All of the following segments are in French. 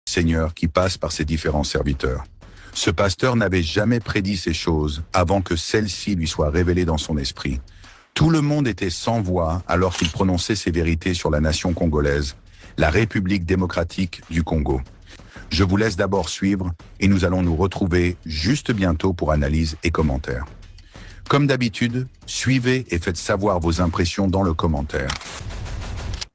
Seigneur qui passe par ses différents serviteurs. Ce pasteur n'avait jamais prédit ces choses avant que celles-ci lui soient révélées dans son esprit. Tout le monde était sans voix alors qu'il prononçait ces vérités sur la nation congolaise, la République démocratique du Congo. Je vous laisse d'abord suivre et nous allons nous retrouver juste bientôt pour analyse et commentaires. Comme d'habitude, suivez et faites savoir vos impressions dans le commentaire.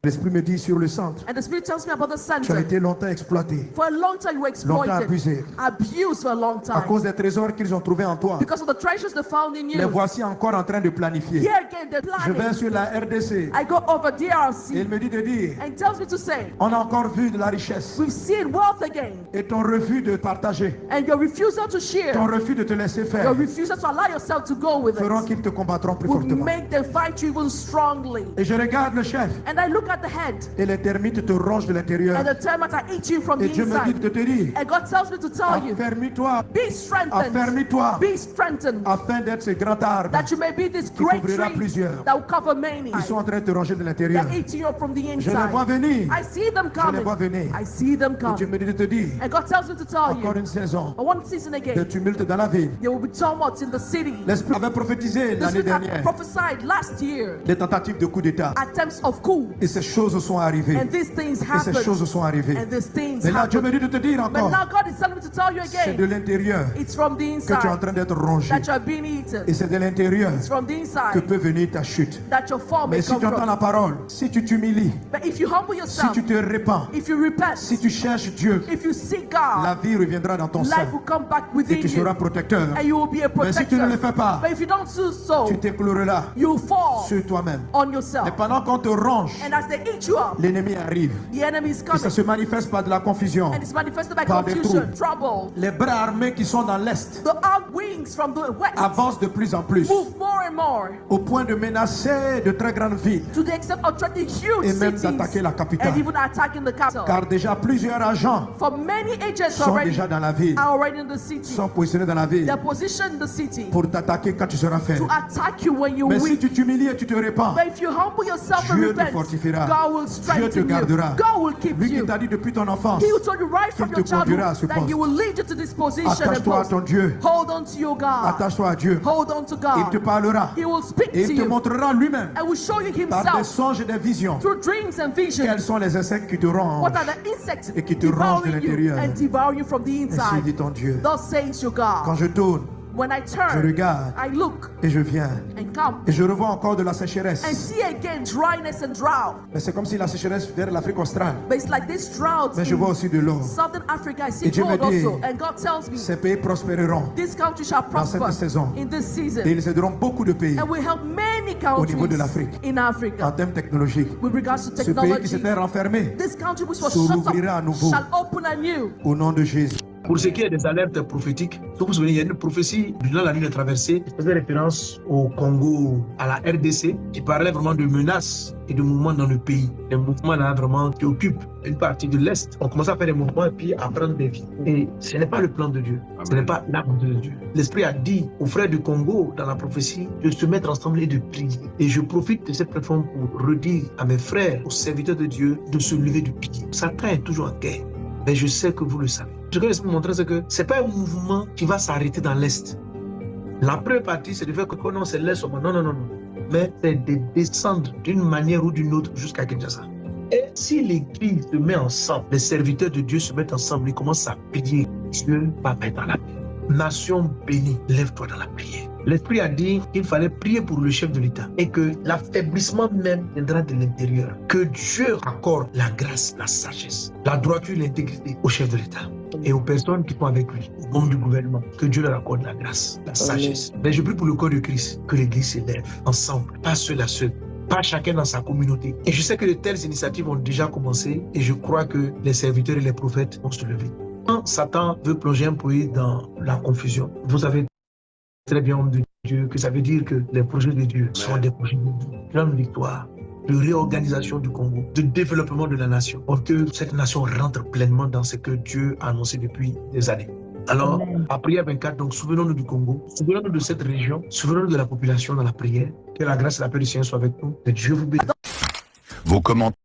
L'Esprit me dit sur le centre. And the Spirit tells me about the Tu as center. été longtemps exploité, For a long time you were longtemps exploited, abusé, abused for a long à time. cause des trésors qu'ils ont trouvés en toi. Because of the treasures they found in Les you. voici encore en train de planifier. Here again, they're Je vais planning. sur la RDC. I go over Et DRC il me dit de dire, and tells me to say, on a encore vu de la richesse. we've seen wealth again. Et ton refus de partager, And your refusal to ton share, refus de te laisser your faire, refusal to allow yourself to go with feront it, qu'ils te combattront plus will fortement. make them fight you even strongly. Et je regarde le chef. And I look at the head, Et les termites te rongent de l'intérieur. and the termites are eating you from Et the Dieu me dit inside. de te dire, And God tells me to tell you, affermis-toi, be strengthened, affermis-toi, be strengthened, afin d'être ce grand arbre. that you may be this great couvrira tree plusieurs. that will cover many. Ils sont en train de te ronger de l'intérieur. They're eating you up from the Je les vois inside. venir. I see them Je les vois coming. venir. I see them Et Dieu coming. me dit de te dire, And God tells me to tell encore you, une saison one season de again, tumulte dans la ville. there will be tumult in the city. L'Esprit avait prophétisé The l'année Spirit had dernière prophesied last year des tentatives de coup d'État. attempts of coup. Et ces choses sont arrivées. And these things Et ces choses happened. sont arrivées. And these things Mais là, Dieu me happened. dit de te dire But encore, now God is telling me to tell you c'est de again, l'intérieur it's from the que tu es en inside train d'être rongé. that you are being eaten. Et c'est de l'intérieur It's from the que inside peut venir ta chute. that your fall may Mais si come tu entends from. la parole, si tu t'humilies, But if you humble si yourself, tu te répands, if you repent, si tu cherches Dieu, if you seek God, la vie reviendra dans ton sein life will come back et within tu seras you, protecteur. and you will be a Mais si tu ne le protector. fais pas, But if you don't do so, tu t'écrouleras you fall sur toi-même. on Et yourself. pendant qu'on te ronge, And as they eat you up, l'ennemi arrive. the enemy is Et coming, ça se manifeste par de la confusion. and it's manifested by par des confusion, troubles. trouble. Les bras armés qui sont dans l'Est The armed wings from the west avancent de plus en plus, move more and more au point de menacer de très grandes villes, to the extent of threatening huge et même cities d'attaquer la capitale. and even attacking the capital. Car déjà plusieurs agents For many agents sont already déjà dans la ville, are already in the city. sont positionnés dans la ville They're positioned in the city pour t'attaquer quand tu seras to faible. attack you when you're Mais si weak. tu t'humilies et tu te répands, But if you humble yourself and Dieu te repent, fortifiera. God will Dieu te strengthen you. gardera. God will keep Lui qui you. t'a dit depuis ton enfance, He who told you right from qu'il your te conduira à childhood ce that poste. He will lead you to this position and attache-toi à post. ton Dieu, Hold on to your God. attache-toi à Dieu. Hold on to Il te God. parlera He will speak et to il te you montrera lui-même and will show you par des Himself songes et des visions through dreams and quels visions. sont les insectes qui te rongent. What are the insects Et qui te rongent de devouring you l'intérieur. and devour you from the Ainsi inside? dit ton Dieu. Thus says your Quand God. je tourne When I je turn, regarde I look et je viens and come et je revois encore de la and sécheresse. see again dryness and drought. Mais c'est comme si la sécheresse vers l'Afrique australe. But it's like this drought Mais je vois in aussi de l'eau. Southern Africa. I see Et Dieu me gold dit, also. And God tells me Ces pays prospéreront this country shall dans cette prosper saison. in this season. Et ils aideront beaucoup de pays And will help many Au niveau de countries l'Afrique. in en Africa termes technologiques. with regards to Ce pays qui technology. s'était renfermé This country which was se shut rouvrira à up nouveau. shall open anew. Au nom de Jésus. Pour ce qui est des alertes prophétiques, vous vous souvenez, il y a une prophétie durant la ligne de traversée qui faisait référence au Congo, à la RDC, qui parlait vraiment de menaces et de mouvements dans le pays. Des mouvements là vraiment qui occupent une partie de l'Est. On commence à faire des mouvements et puis à prendre des vies. Et ce n'est pas le plan de Dieu. Ce n'est pas l'arme de Dieu. L'Esprit a dit aux frères du Congo dans la prophétie de se mettre ensemble et de prier. Et je profite de cette plateforme pour redire à mes frères, aux serviteurs de Dieu, de se lever du pied. Satan est toujours en guerre. Mais je sais que vous le savez. Ce que je veux vous montrer, c'est que ce n'est pas un mouvement qui va s'arrêter dans l'Est. La première partie, c'est de faire que non, c'est l'Est. Non, non, non, non. Mais c'est de descendre d'une manière ou d'une autre jusqu'à Kinshasa. Et si l'Église se met ensemble, les serviteurs de Dieu se mettent ensemble, ils commencent à prier, Dieu va mettre dans la paix. Nation bénie, lève-toi dans la prière. L'Esprit a dit qu'il fallait prier pour le chef de l'État et que l'affaiblissement même viendra de l'intérieur. Que Dieu accorde la grâce, la sagesse, la droiture, l'intégrité au chef de l'État et aux personnes qui sont avec lui, au membres du gouvernement. Que Dieu leur accorde la grâce, la sagesse. Mais je prie pour le corps de Christ, que l'Église s'élève ensemble, pas seul à seul. Pas chacun dans sa communauté. Et je sais que de telles initiatives ont déjà commencé et je crois que les serviteurs et les prophètes vont se lever. Quand Satan veut plonger un pays dans la confusion, vous savez très bien, homme de Dieu, que ça veut dire que les projets de Dieu sont des projets de Dieu. Plan de victoire, de réorganisation du Congo, de développement de la nation, pour que cette nation rentre pleinement dans ce que Dieu a annoncé depuis des années. Alors, à prière 24, donc souvenons-nous du Congo, souvenons-nous de cette région, souvenons-nous de la population dans la prière. Que la grâce et la paix du Seigneur soient avec nous. Que Dieu vous bénisse. Vos commentaires